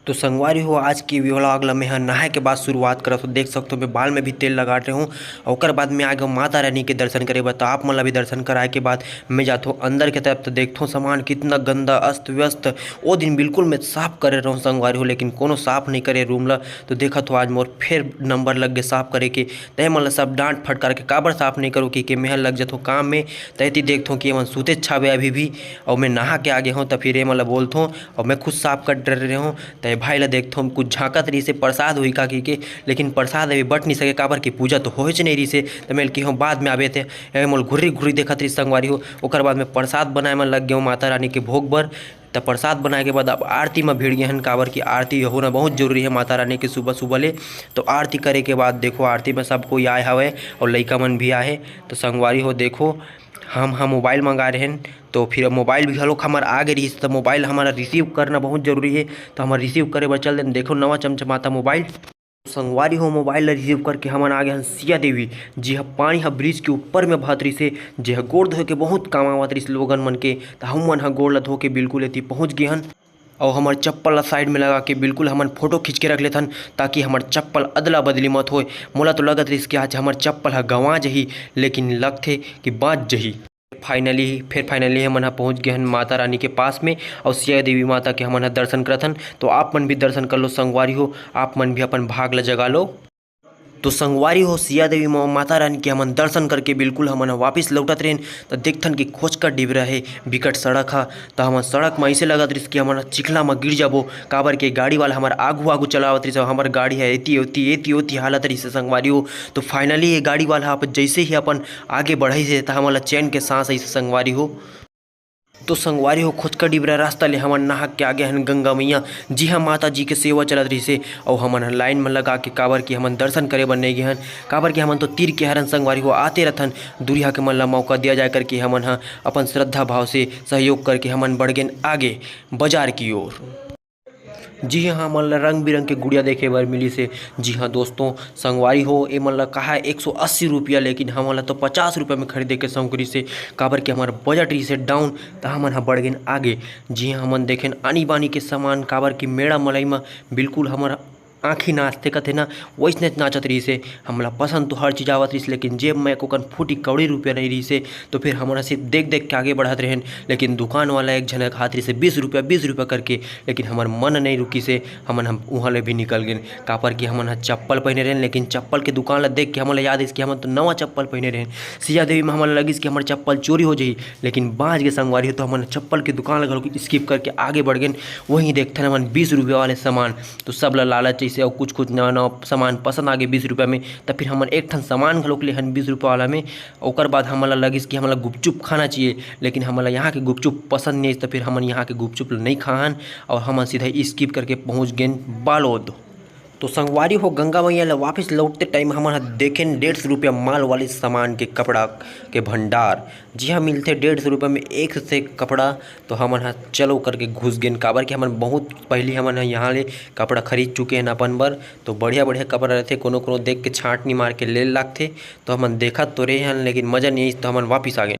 तो संगवारी हो आज की व्लॉग ला मैं नहाए के बाद शुरुआत करत हो। देख सकते हो मैं बाल में भी तेल लगा रहे हूँ और ओकर बाद में आगे माता रानी के दर्शन करे बा। तो आप मन ला भी दर्शन कराए के बाद मैं जाता हूँ अंदर के तरफ। तो देखता हूँ सामान कितना गंदा अस्त व्यस्त। वो दिन बिल्कुल मैं साफ करे रहा हूँ संगवारी हो, लेकिन कोनो साफ नहीं करे रूम ला। तो देखा तो आज मोर फिर नंबर लग गए साफ करे के। तय मन ला सब डांट फटकार के काबर साफ नहीं करो कि मेहर लग जाता काम में। तैती देखता हूँ कि मन सूते छावे अभी भी और मैं नहा के आगे हूँ। तो फिर ये मतलब बोलता हूँ और मैं खुद साफ कर डर रहे हूँ। तय भाई ला देखता हूँ कुछ झाँकत रही से प्रसाद हुई का के, लेकिन प्रसाद अभी बट नहीं सके काबर की पूजा तो हो नहीं रही से। तो मैं कि बाद में आवे थे मोल घुर्री घुर्री देखत रही संगवारी हो। ओकर बाद में प्रसाद बनाए में लग गए माता रानी के भोग बर। तो प्रसाद बनाए के बाद अब आरती में भिड़ गए हैं काबर की आरती होना बहुत जरूरी है माता रानी के सुबह सुबह ले। तो आरती करे के बाद देखो आरती में सब कोई आए हवे और लइका मन भी आए। तो संगवारी हो देखो हम मोबाइल मंगा रहे हैं। तो फिर मोबाइल भी हलोक हमार आ गई रही। तो मोबाइल हमारा रिसीव करना बहुत जरूरी है। तो हमारा रिसीव करे बर चल दें। देखो नवा चमचमाता मोबाइल। संगवारी हो मोबाइल रिसीव करके हमन आ गए हैं सिया देवी। जी हाँ पानी हा ब्रिज के ऊपर में बहत रही से। जी हाँ गोड़ धो के बहुत काम आवत रही लोगन मन के। तो हम मन हा गोड़ ला धो के बिल्कुल एती पहुँच गए हन। और हमार चप्पल ला साइड में लगा के बिल्कुल हमन फोटो खींच के रख लेथन ताकि हमार चप्पल अदला बदली मत होए। मोला तो लगत रही कि आज हमार चप्पल हा गंवा जही, लेकिन लगथे कि बाच जही। फाइनली हमन हा पहुँच गए हैं माता रानी के पास में और सिया देवी माता के हमन हा दर्शन करथन। तो आप मन भी दर्शन कर लो संगवारी हो, आप मन भी अपन भाग ला जगा लो। तो संगवारी हो सिया देवी माता रानी के हमन दर्शन करके बिल्कुल हमन वापस लौटत रहें। तो देखथन कि खोज कर डिबरा है बिकट सड़क हा। तो हमन सड़क में ऐसे लगत रही कि हमन चिखला में गिर जाबो काबर के गाड़ी वाला हमार आगू आगू चलावत रही। हमार गाड़ी है एती हालत रही से संगवारी हो। तो फाइनली ये गाड़ी वाला जैसे ही अपन आगे बढ़ाई से तो हमन चैन के सांस ऐसे संगवारी हो। तो संगवारी हो खोजका डिबरा रास्ता ले हमन नहा के आगे हन गंगा मैया। जी हाँ माता जी के सेवा चलत रही से और हमन लाइन में लगा के काबर की हमन दर्शन करे बर नहीं गए हन। काबर की हमन तो तीर के हरन संगवारी हो आते रहथन। दूरिया के मन ला मौका दिया जाए करके हमन हा अपन श्रद्धा भाव से सहयोग करके हमन बढ़ गए आगे बाजार की ओर। जी हाँ मन ला रंग बिरंग के गुड़िया देखे बर मिली से। जी हाँ दोस्तों संगवारी हो ए मन ला कहा 180 रुपया, लेकिन हमन ला तो 50 रुपये में खरीदे के शौकरी से काबर के हमारा बजट रही से डाउन। तो हमन हा बढ़ गए आगे। जी हाँ हमन देखें आनी बानी के सामान काबर की मेड़ा मलाई में बिल्कुल हमारा आँखी नाचते कथे ना वैसने नाचत रही से। हमला पसंद तो हर चीज़ आवत रही, लेकिन जेब में कोकन फूटी कौड़ी रुपया नहीं रही से। तो फिर हमारा सिर्फ देख देख के आगे बढ़त रहें। लेकिन दुकान वाला एक झनक हाथ रही से 20 रुपया करके, लेकिन हमार मन नहीं रुकी से हम वहाँ ले भी निकल गए। कापर कि हमन चप्पल पहने रहें, लेकिन चप्पल के दुकान ला देख के हमारे याद कि हम तो नवा चप्पल पहने रहें। सिया देवी में हमारा लगी कि हमारे चप्पल चोरी हो जाही, लेकिन बाँच के संगवारी हो। तो हमने चप्पल की दुकान लगा स्किप करके आगे बढ़ गए। वहीं देखते हैं हम 20 रुपये वाले सामान। तो सब ला लालच से और कुछ नवा नवा सामान पसंद आ गए 20 रुपये में। तो फिर हमन एक ठन सामान घलोक ले हन 20 रुपये वाला में। और बाद हमला लगिस कि हमला गुपचुप खाना चाहिए, लेकिन हमला यहाँ के गुपचुप पसंद नहीं। तो फिर हमन यहाँ के गुपचुप नहीं खाहन और हमन सीधा स्किप करके पहुँच गए बालोद। तो संगवारी हो गंगा मैया ला वापस लौटते टाइम हम देखें 150 रुपया माल वाले सामान के कपड़ा के भंडार। जी हाँ मिलते 150 रुपये में एक से कपड़ा। तो हमन चलो करके घुस गए काबर कि हमन बहुत पहले हमन यहाँ ले कपड़ा खरीद चुके हैं अपन बर। तो बढ़िया बढ़िया कपड़ा रहते, कोनो कोनो देख के छाँटनी मार के ले लागते। तो हमन देखत तो रहे हैं, लेकिन मज़ा नहीं। तो हमन वापस आ गए।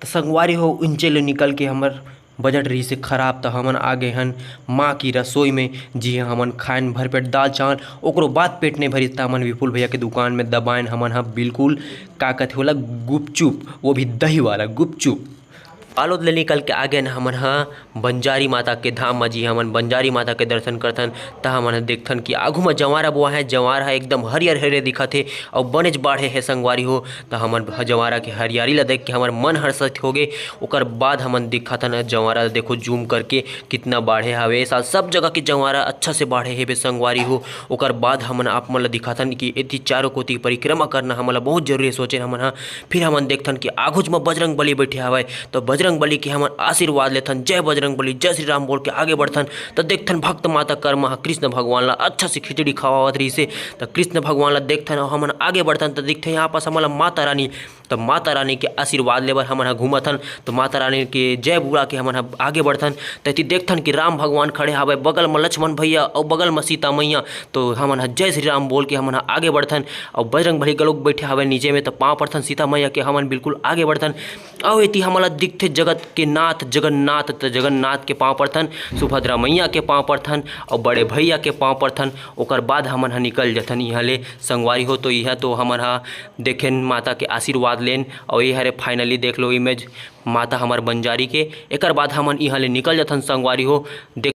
तो संगवारी हो उनचे ले निकल के हमर बजट रही से ख़राब। तो हमन आ गए हन माँ की रसोई में। जी हाँ हमन खाएन भरपेट दाल चावल, ओकरो बाद पेट नहीं भरी। हमन विपुल भैया के दुकान में दबाएन हमन हाँ बिल्कुल का कहते होला गुपचुप, वो भी दही वाला गुपचुप। बालोद ले निकल के आ गए न हमन हाँ बंजारी माता के धाम में। जी हमन बंजारी माता के दर्शन करथन। त हमन देखथन कि आगू में जंवारा बोआ है। जंवारा है एकदम हरियर हरियर दिखत है और बनेच बाढ़े है संगवारी हो। तो हमन जंवारा के हरियारी ला देख के हमार मन हर्षित हो गए। ओकर बाद हमन दिखथन जंवारा देखो जूम करके कितना बाढ़े हवे। साल सब जगह के जंवारा अच्छा से बाढ़े है बे संगवारी हो। ओकर बाद हमन आप मन ला दिखाथन कि एती चारों कोती परिक्रमा करना हमन ला बहुत जरूरी सोचे हमन हाँ। फिर हमन देखथन कि आगूच में बजरंग बली बैठे हवे। तो बजरंग बली के हमन आशीर्वाद लेथन, जय बजरंग बली जय श्री राम बोल के आगे बढ़थन। तो देखथन भक्त माता कर्मा कृष्ण भगवान ला अच्छा से खिचड़ी खवावत रही से। तो कृष्ण भगवान ला देखथन और हमन आगे बढ़थन। तो दिखते यहाँ पास हमन माता रानी तो माता रानी के आशीर्वाद लेबर हमन ह घूमथन। तो माता रानी के जय बुला के हमन ह आगे बढ़थन। तो एती देखथन कि राम भगवान खड़े हावे, बगल में लक्ष्मण भैया और बगल में सीता मैया। तो हमन ह जय श्री राम बोल के हमन ह आगे बढ़थन। और बजरंग बली लोग बैठे हावे नीचे में, तो पाँव पड़थन सीता मैया के, हमन बिल्कुल आगे बढ़थन। और एती हमला दिखथे जगत के नाथ जगन्नाथ, तो जगन्नाथ के पाँव पड़थन, सुभद्रा मैया के पाँव पड़थन और बड़े भैया के पाँव पड़थन। ओकर बाद हमन ह निकल जथन यहाँ ले संगवारी हो। तो यह तो हमन ह देखेन माता के आशीर्वाद लेन। और ये हरे फाइनली देख लो इमेज माता हमार बंजारी के। एकर बाद हमन यहाँ ले निकल जथन संगवारी हो। देख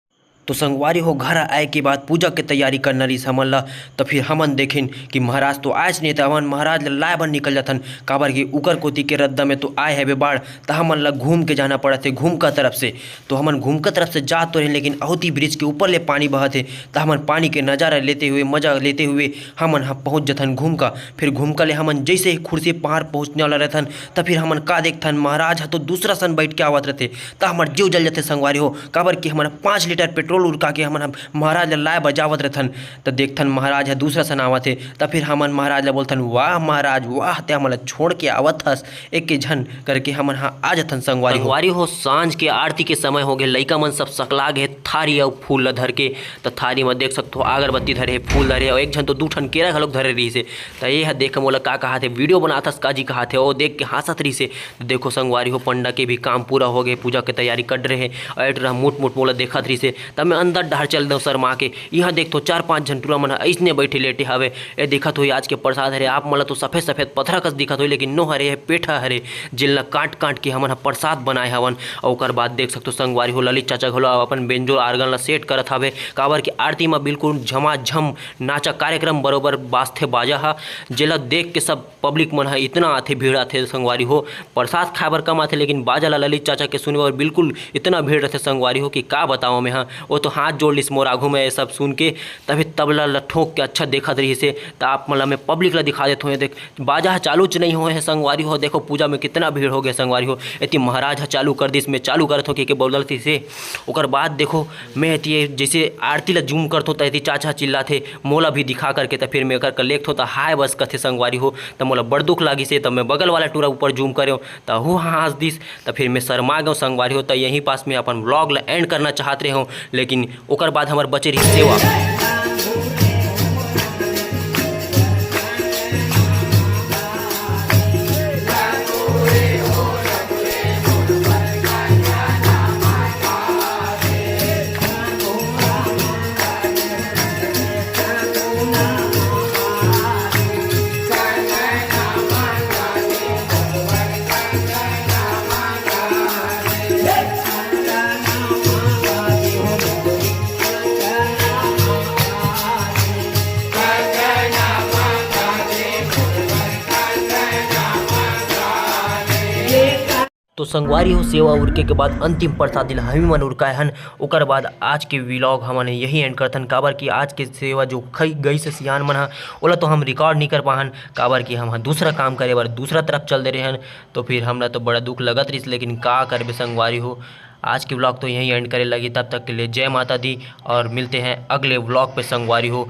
तो संगवारी हो घर आए के बाद पूजा के तैयारी करना रही हमन ला। तो फिर हमन देखें कि महाराज तो आए नहीं, तो हमन महाराज लाए बन निकल जाथन। काबर कि उकर कोती के रद्दा में तो आए है बाढ़, तो हमन ला घूम के जाना पड़त है घूम का तरफ से। तो हमन घूम का तरफ से जा तो रहे, लेकिन अहोती ब्रिज के ऊपर ले पानी बहत है। तो हमन पानी के नज़ारा लेते हुए मजा लेते हुए हमन पहुँच जथन घूम का। फिर घूम का ले हमन जैसे ही खुर्सी पहाड़ पहुँचने वाला रहथन, तो फिर हमन का देखथन महाराज तो दूसरा सन बैठ के आवत रहते। तो हमार जीव जल जाते संगवारी हो। काबर कि हमन 5 लीटर पेट्रोल उड़का के हमन महाराज लाए बजावत रहथन। तो देखथन महाराज है दूसरा सन आवत है। तो फिर हमन महाराज ला बोलथन वाह महाराज वाह, ते हमन छोड़ के आवत हस एक के झन करके हमन आ जथन संगवारी हो। सांझ के आरती के समय हो गए, लइका मन सब सकला गए थारी और फूल ला धर के। तो थारी में देख सकते हो अगरबत्ती धरे, फूल धरे, और एक झन तो 2 ठन केरा घलोक धरे रही से। तो ये देख मोला का कहा थे वीडियो बनाथस काजी कहा थे, और देख के हंसत रही से। तो देखो संगवारी हो पंडा के भी काम पूरा हो गए, पूजा के तैयारी कर रहे हैं। और मोट मोट मोला देखत रही से। तब मैं अंदर डहर चल दो शर्मा के। यहाँ देख तो 4-5 झन टूरा मन ऐसने बैठे लेटे हवे। ए देखत हो आज के प्रसाद हरे। आप मला तो सफेद सफेद पथरा कस दिखत हो, लेकिन नो हरे पेठा हरे जिला काट काट के हमन प्रसाद बनाए हवन। और ओकर बाद देख सकते हो संगवारी हो ललित चाचा घलो अपन बेंजो आर्गन ला सेट करत हवे। काबर की आरती में बिल्कुल झमाझम नाचा कार्यक्रम बरोबर बाजथे बाजा हा, जेला देख के सब पब्लिक मन इतना आथे भीड़ आथे संगवारी हो। प्रसाद खाए बर कम आथे, लेकिन बाजा ला ललित चाचा के सुने बर बिल्कुल इतना भीड़ रहथे संगवारी हो कि का बताओ मैं। वो तो हाथ जोड़ लिस मोर आघू में सब सुन के, तभी तबला ला ठोक के अच्छा देखत रही से। तो आप मतलब मैं पब्लिक ला दिखा देता हूँ। देख बाजा चालू च नहीं हुए है संगवारी हो। देखो पूजा में कितना भीड़ हो गया संगवारी हो। इतनी महाराज चालू कर दी, मैं चालू करत हो के बोल थी से। ओकर बाद देखो मैं इतनी जैसे आरती ला जूम करत हो, तो इतनी चाचा चिल्ला थे मोला भी दिखा करके। तो फिर मैं कर लेख हो तो हाय बस कथे संगवारी हो। तो मोला बड़ दुख लगी से। तब मैं बगल वाला टूरा ऊपर जूम करे तो वो हंस दिस। तो फिर मैं शर्मा गए संगवारी हो। तो यहीं पास में अपन व्लॉग ला एंड करना चाहत रहे हो, लेकिन ओकर बाद हमार बचे रही सेवा। तो संगवारी हो सेवा उड़के के बाद अंतिम प्रसाद दिला हमी मन उड़काए हन। ओकर बाद आज के व्लॉग हमने यही एंड करथन। काबर कि आज के सेवा जो खई गई से सियान मन ओला तो हम रिकॉर्ड नहीं कर पाहन, काबर कि हम दूसरा काम करे बर दूसरा तरफ चल दे रहे हन। तो फिर हमरा तो बड़ा दुख लगत रही, लेकिन का करबे संगवारी हो। आज की व्लॉग तो यहीं एंड करे लगी। तब तक के लिए जय माता दी, और मिलते हैं अगले व्लॉग पे संगवारी हो।